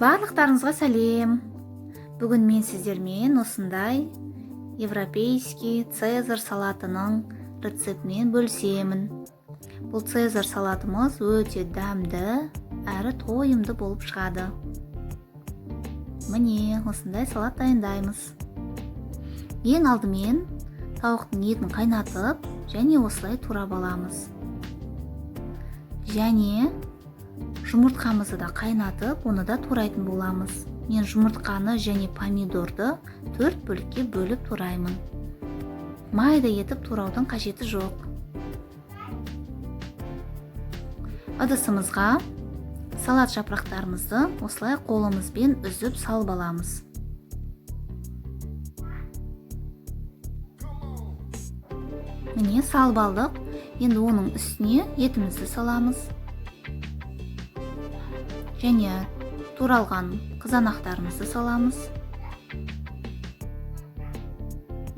Барлықтарыңызға сәлем. Бүгін мен сіздермен осындай европейский цезарь салатының рецептімен бөлісемін. Бұл цезарь салатымыз өте дәмді әрі тойымды болып шығады. Міне, осындай салат дайындаймыз. Ең алдымен тауықтың етін қайнатып, және осылай турап аламыз. Және жұмыртқамызды да қайнатып, оны да турайтын боламыз. Мен жұмыртқаны және помидорды 4 бөлікке бөліп тураймын. Майда етіп тураудың қажеті жоқ. Ыдысымызға салат жапырақтарымызды осылай қолымызбен үзіп салып аламыз. Міне салып алдық. Енді оның үстіне етімізді саламыз. Және туралған қызанақтарымызды саламыз.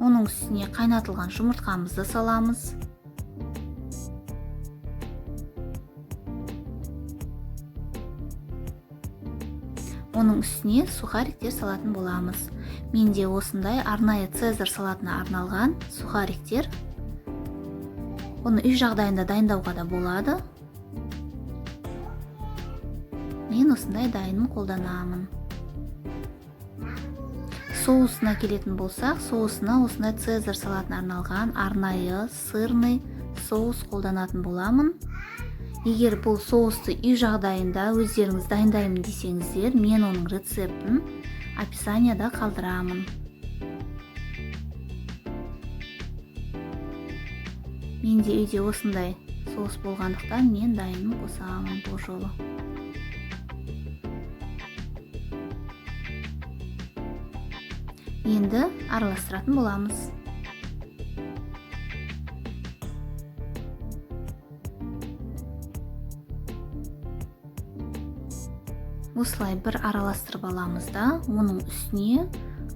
Оның үстіне қайнатылған жұмыртқамызды саламыз. Оның үстіне сухариктер салатын боламыз. Менде осындай арнайы цезарь салатына арналған сухариктер. Оны үй жағдайында дайындауға да болады. Мен осындай дайынын қолданамын. Соусына келетін болсақ, соусына осындай цезарь салатына арналған арнайы сырный соус қолданатын боламын. Егер бұл соусты үй жағдайында өздеріңіз дайындаймын десеңіздер, мен оның рецептін описанияда қалдырамын. Менде үйде осындай соус болғандықтан мен дайынын қосамын бұл жолы. Енді араластыратын боламыз. Осылай бір араластырып аламыз да, оның үстіне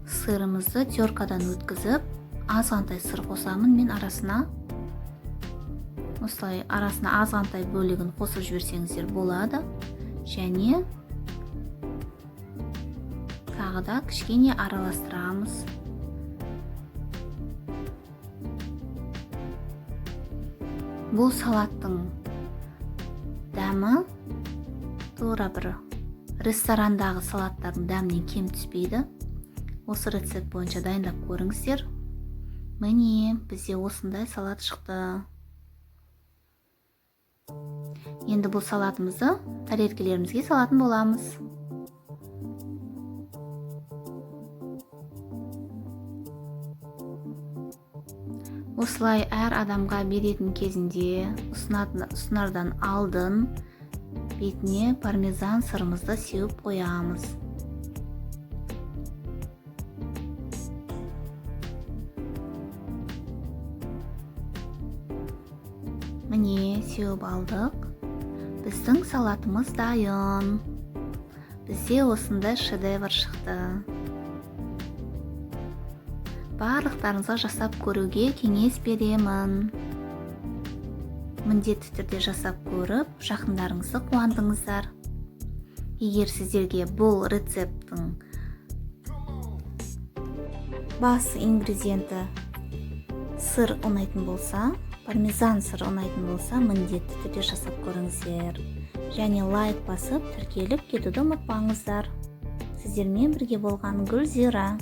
сырымызды теркадан өткізіп, азғантай сыр қосамын мен арасына. Осылай арасына азғантай бөлігін қосып жіберсеңіздер болады. Және тағы да кішкене араластырамыз. Бұл салаттың дәмі тура бір ресторандағы салаттардың дәмінен кем түспейді. Осы рецепт бойынша дайындап көріңіздер. Міне, бізде осындай салат шықты. Енді бұл салатымызды тарелкелерімізге салатын боламыз. Осылай әр адамға беретін кезінде ұсынардан алдын бетіне пармезан сырымызды сеуіп қоямыз. Міне, сеуіп алдық. Біздің салатымыз дайын. Бізде осындай шедевр шықты. Барлықтарыңызға жасап көруге кеңес беремін. Міндетті түрде жасап көріп, жақындарыңызды қуантыңыздар. Егер сіздерге бұл рецепттің басты ингредиенті сыр ұнайтын болса, пармезан сыр ұнайтын болса, міндетті түрде жасап көріңіздер. Және лайк басып, тіркеліп кетуді ұмытпаңыздар. Сіздермен бірге болған Гүлзира.